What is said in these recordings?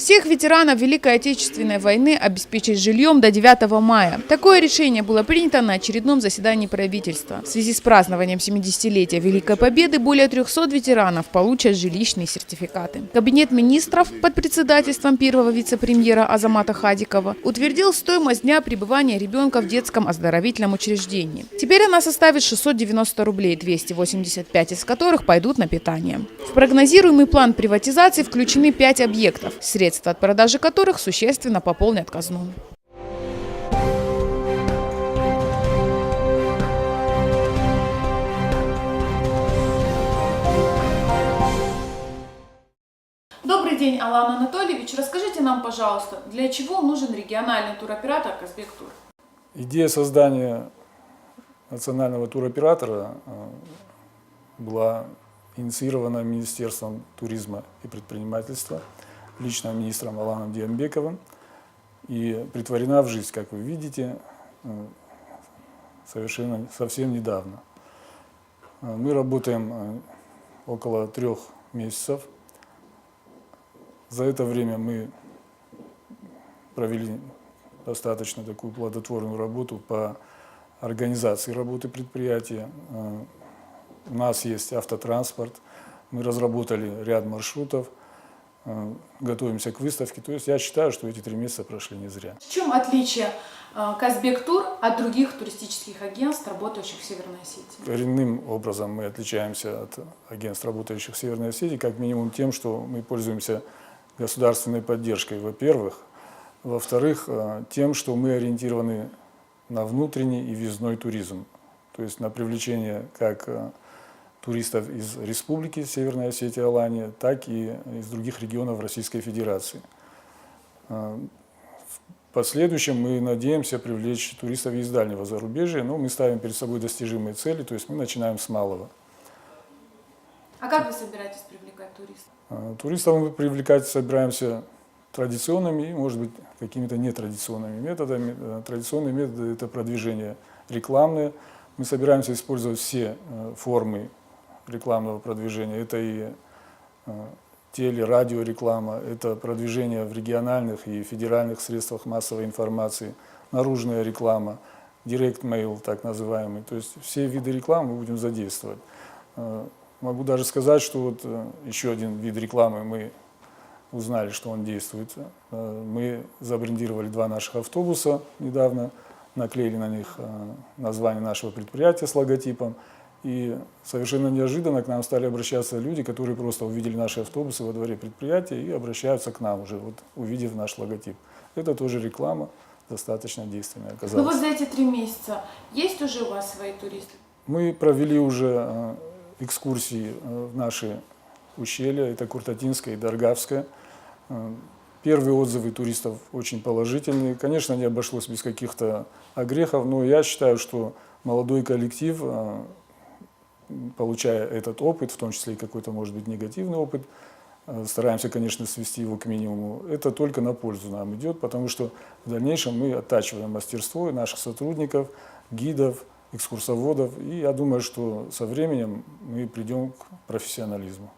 Всех ветеранов Великой Отечественной войны обеспечить жильем до 9 мая. Такое решение было принято на очередном заседании правительства. В связи с празднованием 70-летия Великой Победы более 300 ветеранов получат жилищные сертификаты. Кабинет министров под председательством первого вице-премьера Азамата Хадикова утвердил стоимость дня пребывания ребенка в детском оздоровительном учреждении. Теперь она составит 690 рублей, 285 из которых пойдут на питание. В прогнозируемый план приватизации включены 5 объектов, средства от продажи которых существенно пополнят казну. Добрый день, Алан Анатольевич. Расскажите нам, пожалуйста, для чего нужен региональный туроператор «Казбек Тур»? Идея создания национального туроператора была инициирована Министерством туризма и предпринимательства, лично министром Аланом Дианбековым, и претворена в жизнь, как вы видите, совсем недавно. Мы работаем около 3 месяцев. За это время мы провели достаточно такую плодотворную работу по организации работы предприятия. У нас есть автотранспорт, мы разработали ряд маршрутов, готовимся к выставке. То есть я считаю, что эти 3 месяца прошли не зря. В чем отличие «Казбек Тур» от других туристических агентств, работающих в Северной Осетии? Коренным образом мы отличаемся от агентств, работающих в Северной Осетии, как минимум тем, что мы пользуемся государственной поддержкой, во-первых. Во-вторых, тем, что мы ориентированы на внутренний и въездной туризм. То есть на привлечение как туристов из Республики Северная Осетия, Алания, так и из других регионов Российской Федерации. В последующем мы надеемся привлечь туристов из дальнего зарубежья, но мы ставим перед собой достижимые цели, то есть мы начинаем с малого. А как вы собираетесь привлекать туристов? Туристов мы привлекать собираемся традиционными и, может быть, какими-то нетрадиционными методами. Традиционные методы – это продвижение рекламное. Мы собираемся использовать все формы рекламного продвижения. Это и теле-радиореклама, это продвижение в региональных и федеральных средствах массовой информации, наружная реклама, директ-мейл так называемый. То есть все виды рекламы мы будем задействовать. Могу даже сказать, что вот еще один вид рекламы мы узнали, что он действует. Мы забрендировали 2 наших автобуса недавно, наклеили на них название нашего предприятия с логотипом. И совершенно неожиданно к нам стали обращаться люди, которые просто увидели наши автобусы во дворе предприятия и обращаются к нам уже, вот, увидев наш логотип. Это тоже реклама, достаточно действенная оказалась. Ну вот за эти 3 месяца есть уже у вас свои туристы? Мы провели уже экскурсии в наши ущелья, это Куртатинское и Даргавское. Первые отзывы туристов очень положительные. Конечно, не обошлось без каких-то огрехов, но я считаю, что молодой коллектив, получая этот опыт, в том числе и какой-то, может быть, негативный опыт, стараемся, конечно, свести его к минимуму, это только на пользу нам идет, потому что в дальнейшем мы оттачиваем мастерство наших сотрудников, гидов, экскурсоводов, и я думаю, что со временем мы придем к профессионализму.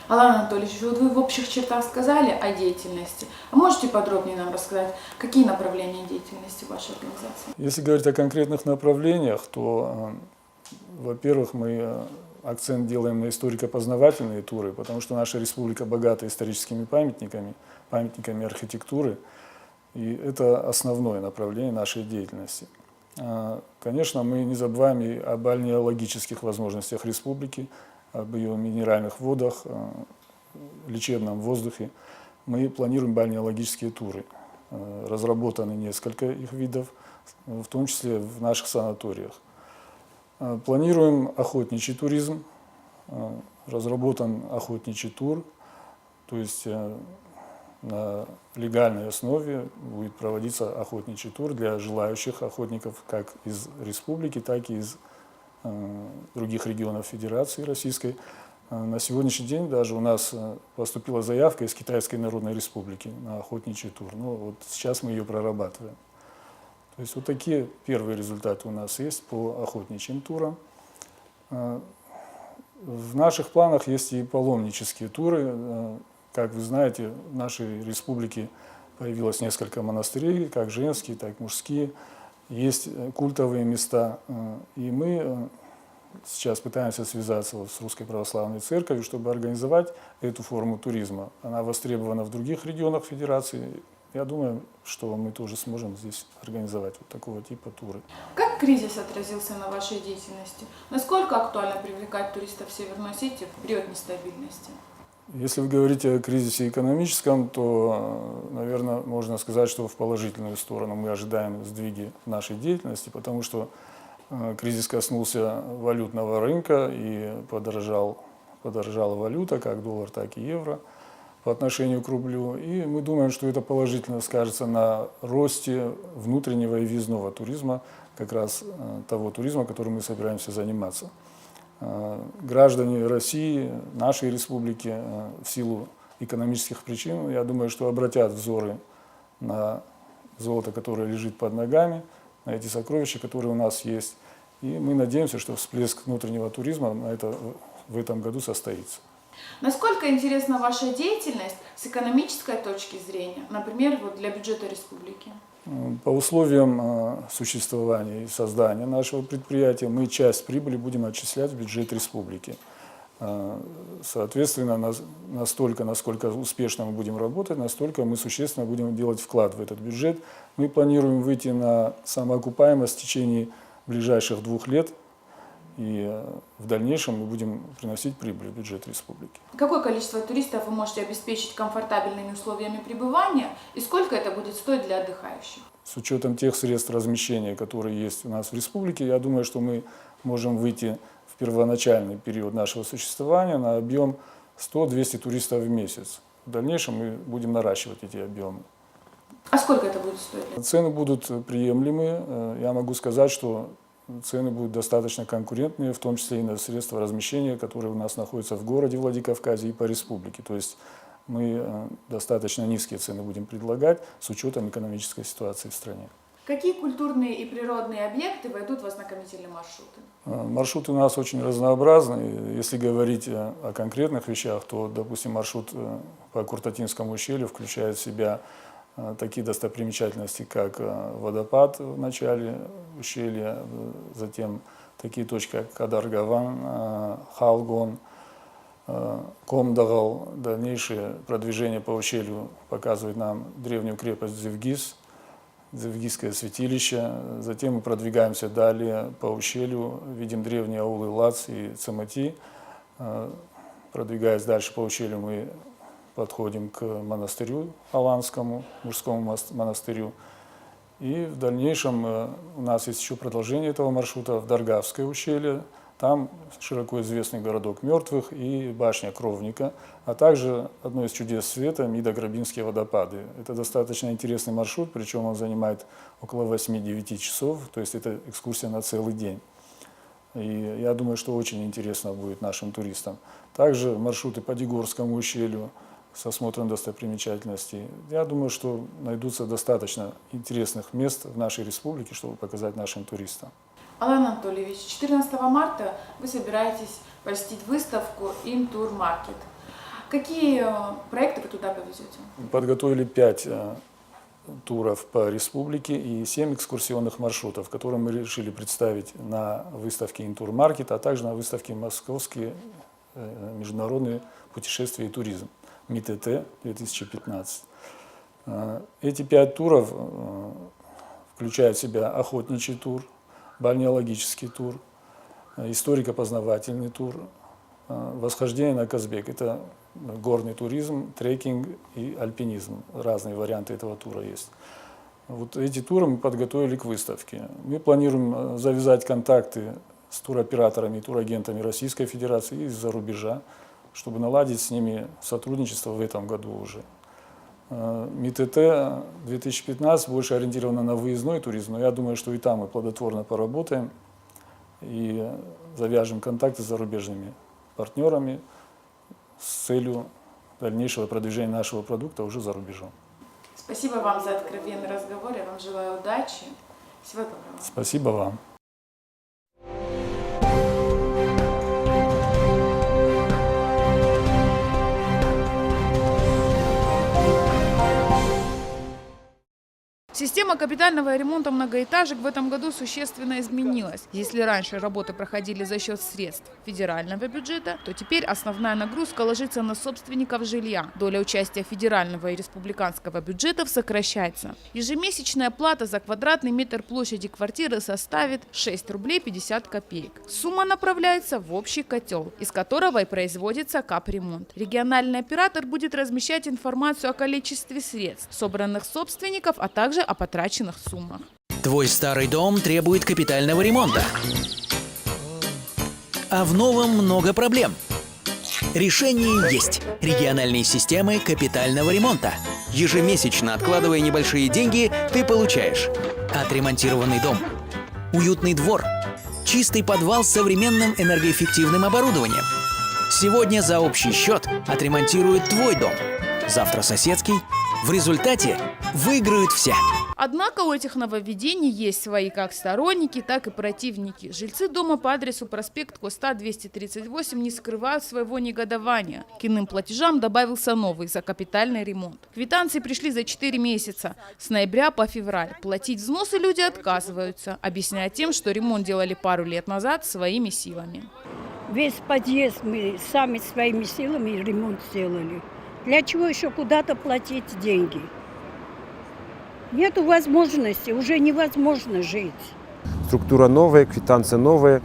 Алан Анатольевич, вот вы в общих чертах сказали о деятельности. А можете подробнее нам рассказать, какие направления деятельности вашей организации? Если говорить о конкретных направлениях, то, во-первых, мы акцент делаем на историко-познавательные туры, потому что наша республика богата историческими памятниками архитектуры, и это основное направление нашей деятельности. Конечно, мы не забываем и о бальнеологических возможностях республики, об ее минеральных водах, лечебном воздухе. Мы планируем бальнеологические туры. Разработаны несколько их видов, в том числе в наших санаториях. Планируем охотничий туризм. Разработан охотничий тур, то есть на легальной основе будет проводиться охотничий тур для желающих охотников как из республики, так и из других регионов Федерации Российской. На сегодняшний день даже у нас поступила заявка из Китайской Народной Республики на охотничий тур. Ну, вот сейчас мы ее прорабатываем. То есть вот такие первые результаты у нас есть по охотничьим турам. В наших планах есть и паломнические туры. Как вы знаете, в нашей республике появилось несколько монастырей, как женские, так и мужские. Есть культовые места, и мы сейчас пытаемся связаться с Русской Православной Церковью, чтобы организовать эту форму туризма. Она востребована в других регионах Федерации. Я думаю, что мы тоже сможем здесь организовать вот такого типа туры. Как кризис отразился на вашей деятельности? Насколько актуально привлекать туристов в Северную Осетию в период нестабильности? Если вы говорите о кризисе экономическом, то, наверное, можно сказать, что в положительную сторону мы ожидаем сдвиги в нашей деятельности, потому что кризис коснулся валютного рынка и подорожала валюта, как доллар, так и евро по отношению к рублю. И мы думаем, что это положительно скажется на росте внутреннего и въездного туризма, как раз того туризма, которым мы собираемся заниматься. Граждане России, нашей республики, в силу экономических причин, я думаю, что обратят взоры на золото, которое лежит под ногами, на эти сокровища, которые у нас есть. И мы надеемся, что всплеск внутреннего туризма в этом году состоится. Насколько интересна ваша деятельность с экономической точки зрения, например, вот для бюджета республики? По условиям существования и создания нашего предприятия мы часть прибыли будем отчислять в бюджет республики. Соответственно, настолько, насколько успешно мы будем работать, настолько мы существенно будем делать вклад в этот бюджет. Мы планируем выйти на самоокупаемость в течение ближайших 2 лет, и в дальнейшем мы будем приносить прибыль в бюджет республики. Какое количество туристов вы можете обеспечить комфортабельными условиями пребывания и сколько это будет стоить для отдыхающих? С учетом тех средств размещения, которые есть у нас в республике, я думаю, что мы можем выйти в первоначальный период нашего существования на объем 100-200 туристов в месяц. В дальнейшем мы будем наращивать эти объемы. А сколько это будет стоить? Цены будут приемлемые. Я могу сказать, что цены будут достаточно конкурентные, в том числе и на средства размещения, которые у нас находятся в городе Владикавказе и по республике. То есть мы достаточно низкие цены будем предлагать с учетом экономической ситуации в стране. Какие культурные и природные объекты войдут в ознакомительные маршруты? Маршруты у нас очень разнообразны. Если говорить о конкретных вещах, то, допустим, маршрут по Куртатинскому ущелью включает в себя такие достопримечательности, как водопад в начале ущелья, затем такие точки, как Кадаргаван, Халгон, Комдагал. Дальнейшее продвижение по ущелью показывает нам древнюю крепость Зевгиз, Зевгизское святилище. Затем мы продвигаемся далее по ущелью, видим древние аулы Лац и Цамати. Продвигаясь дальше по ущелью, мы подходим к монастырю Аланскому, мужскому монастырю. И в дальнейшем у нас есть еще продолжение этого маршрута в Даргавское ущелье. Там широко известный городок мертвых и башня Кровника, а также одно из чудес света – Мидо-Грабинские водопады. Это достаточно интересный маршрут, причем он занимает около 8-9 часов, то есть это экскурсия на целый день. И я думаю, что очень интересно будет нашим туристам. Также маршруты по Дегорскому ущелью с осмотром достопримечательностей. Я думаю, что найдутся достаточно интересных мест в нашей республике, чтобы показать нашим туристам. Алан Анатольевич, 14 марта вы собираетесь посетить выставку In-Tour Market. Какие проекты вы туда повезете? Подготовили 5 туров по республике и 7 экскурсионных маршрутов, которые мы решили представить на выставке In-Tour Market, а также на выставке «Московские международные путешествия и туризм» МИТТ 2015. Эти 5 туров включают в себя охотничий тур, бальнеологический тур, историко-познавательный тур, восхождение на Казбек. Это горный туризм, трекинг и альпинизм. Разные варианты этого тура есть. Вот эти туры мы подготовили к выставке. Мы планируем завязать контакты с туроператорами и турагентами Российской Федерации и из-за рубежа, чтобы наладить с ними сотрудничество в этом году уже. МИТТ 2015 больше ориентировано на выездной туризм, но я думаю, что и там мы плодотворно поработаем и завяжем контакты с зарубежными партнерами с целью дальнейшего продвижения нашего продукта уже за рубежом. Спасибо вам за откровенный разговор, я вам желаю удачи. Всего доброго. Спасибо вам. Система капитального ремонта многоэтажек в этом году существенно изменилась. Если раньше работы проходили за счет средств федерального бюджета, то теперь основная нагрузка ложится на собственников жилья. Доля участия федерального и республиканского бюджетов сокращается. Ежемесячная плата за квадратный метр площади квартиры составит 6 рублей 50 копеек. Сумма направляется в общий котел, из которого и производится капремонт. Региональный оператор будет размещать информацию о количестве средств, собранных собственников, а также о потраченных суммах. Твой старый дом требует капитального ремонта. А в новом много проблем. Решение есть. Региональные системы капитального ремонта. Ежемесячно, откладывая небольшие деньги, ты получаешь отремонтированный дом, уютный двор, чистый подвал с современным энергоэффективным оборудованием. Сегодня за общий счет отремонтируют твой дом. Завтра соседский. В результате выиграют все. Однако у этих нововведений есть свои как сторонники, так и противники. Жильцы дома по адресу проспект Коста, 238 не скрывают своего негодования. К иным платежам добавился новый за капитальный ремонт. Квитанции пришли за 4 месяца, с ноября по февраль. Платить взносы люди отказываются, объясняя тем, что ремонт делали пару лет назад своими силами. Весь подъезд мы сами своими силами ремонт сделали. Для чего еще куда-то платить деньги? Нету возможности, уже невозможно жить. Структура новая, квитанция новая,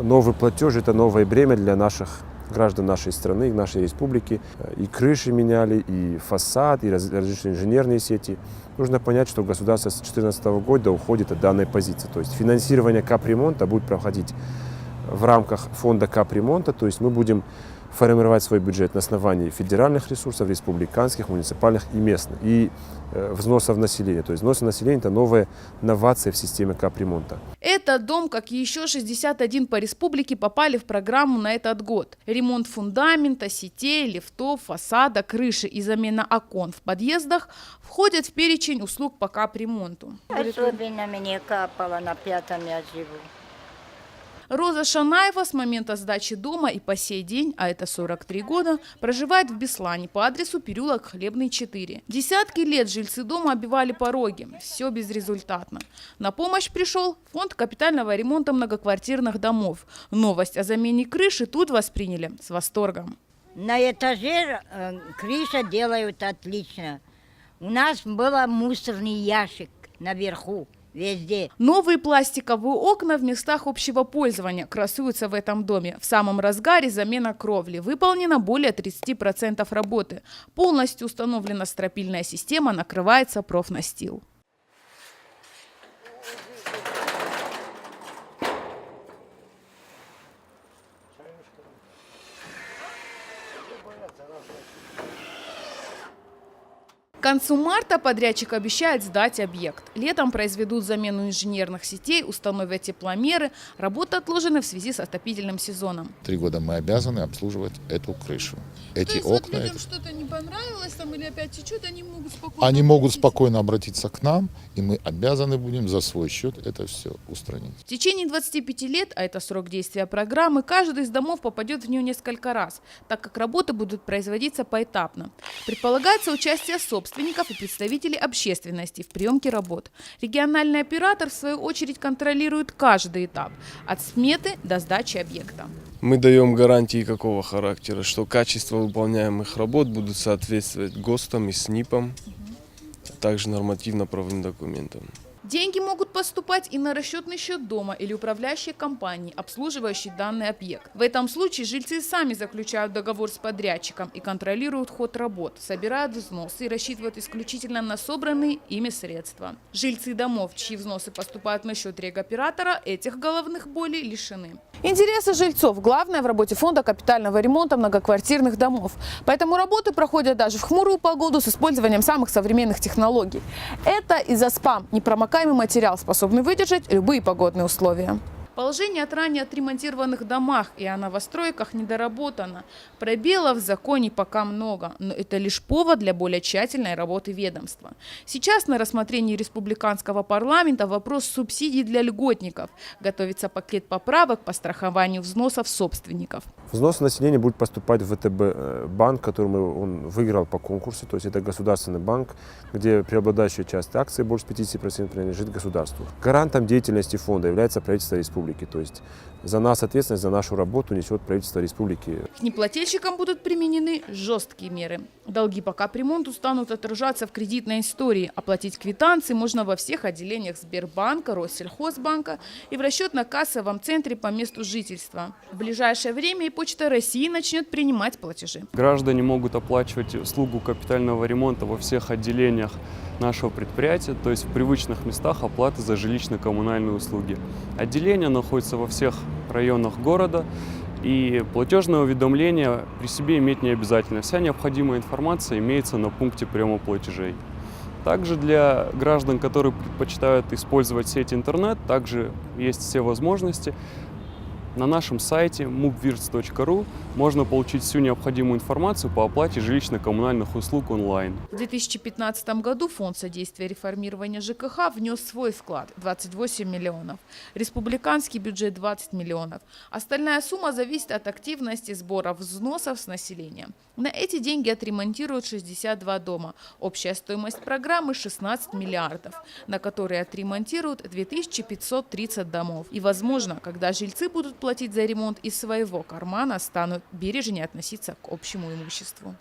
новый платеж – это новое бремя для наших граждан нашей страны, нашей республики. И крыши меняли, и фасад, и различные инженерные сети. Нужно понять, что государство с 2014 года уходит от данной позиции. То есть финансирование капремонта будет проходить в рамках фонда капремонта, то есть мы будем формировать свой бюджет на основании федеральных ресурсов, республиканских, муниципальных и местных, и взносов населения. То есть взносы населения – это новая новация в системе капремонта. Этот дом, как и еще 61 по республике, попали в программу на этот год. Ремонт фундамента, сетей, лифтов, фасада, крыши и замена окон в подъездах входят в перечень услуг по капремонту. Особенно мне капало, на 5-м я живу. Роза Шанаева с момента сдачи дома и по сей день, а это 43 года, проживает в Беслане по адресу переулок Хлебный, 4. Десятки лет жильцы дома оббивали пороги. Все безрезультатно. На помощь пришел фонд капитального ремонта многоквартирных домов. Новость о замене крыши тут восприняли с восторгом. На этаже крыша делают отлично. У нас был мусорный ящик наверху. Везде. Новые пластиковые окна в местах общего пользования красуются в этом доме. В самом разгаре замена кровли. Выполнено более 30% работы. Полностью установлена стропильная система, накрывается профнастил. К концу марта подрядчик обещает сдать объект. Летом произведут замену инженерных сетей, установят тепломеры. Работы отложены в связи с отопительным сезоном. 3 года мы обязаны обслуживать эту крышу. Эти окна. Людям что-то не понравилось там или опять течет, они могут спокойно обратиться к нам, и мы обязаны будем за свой счет это все устранить. В течение 25 лет, а это срок действия программы, каждый из домов попадет в нее несколько раз, так как работы будут производиться поэтапно. Предполагается участие собственников и представителей общественности в приемке работ. Региональный оператор, в свою очередь, контролирует каждый этап – от сметы до сдачи объекта. Мы даем гарантии какого характера, что качество выполняемых работ будут соответствовать ГОСТам и СНИПам, а также нормативно-правовым документам. Деньги могут поступать и на расчетный счет дома или управляющей компании, обслуживающей данный объект. В этом случае жильцы сами заключают договор с подрядчиком и контролируют ход работ, собирают взносы и рассчитывают исключительно на собранные ими средства. Жильцы домов, чьи взносы поступают на счет регоператора, этих головных болей лишены. Интересы жильцов – главное в работе фонда капитального ремонта многоквартирных домов. Поэтому работы проходят даже в хмурую погоду с использованием самых современных технологий. Это из-за СПАМ – непромокаемый материал, способный выдержать любые погодные условия. Положение от ранее отремонтированных домах и о новостройках недоработано. Пробелов в законе пока много, но это лишь повод для более тщательной работы ведомства. Сейчас на рассмотрении республиканского парламента вопрос субсидий для льготников. Готовится пакет поправок по страхованию взносов собственников. Взносы населения будут поступать в ВТБ банк, который он выиграл по конкурсу, то есть это государственный банк, где преобладающая часть акций, больше 50% принадлежит государству. Гарантом деятельности фонда является правительство республики, то есть за нас ответственность, за нашу работу несет правительство республики. К неплательщикам будут применены жесткие меры. Долги по капремонту станут отражаться в кредитной истории. Оплатить квитанции можно во всех отделениях Сбербанка, Россельхозбанка и в расчетно-кассовом центре по месту жительства. В ближайшее время и Почта России начнет принимать платежи. Граждане могут оплачивать услугу капитального ремонта во всех отделениях нашего предприятия, то есть в привычных местах оплаты за жилищно-коммунальные услуги. Отделения находятся во всех районах города, и платежное уведомление при себе иметь не обязательно. Вся необходимая информация имеется на пункте приема платежей. Также для граждан, которые предпочитают использовать сеть интернет, также есть все возможности. На нашем сайте mubvirts.ru можно получить всю необходимую информацию по оплате жилищно-коммунальных услуг онлайн. В 2015 году Фонд содействия реформирования ЖКХ внес свой вклад – 28 миллионов. Республиканский бюджет – 20 миллионов. Остальная сумма зависит от активности сбора взносов с населения. На эти деньги отремонтируют 62 дома. Общая стоимость программы – 16 миллиардов, на которые отремонтируют 2530 домов. И, возможно, когда жильцы будут платить за ремонт из своего кармана, станут бережнее относиться к общему имуществу.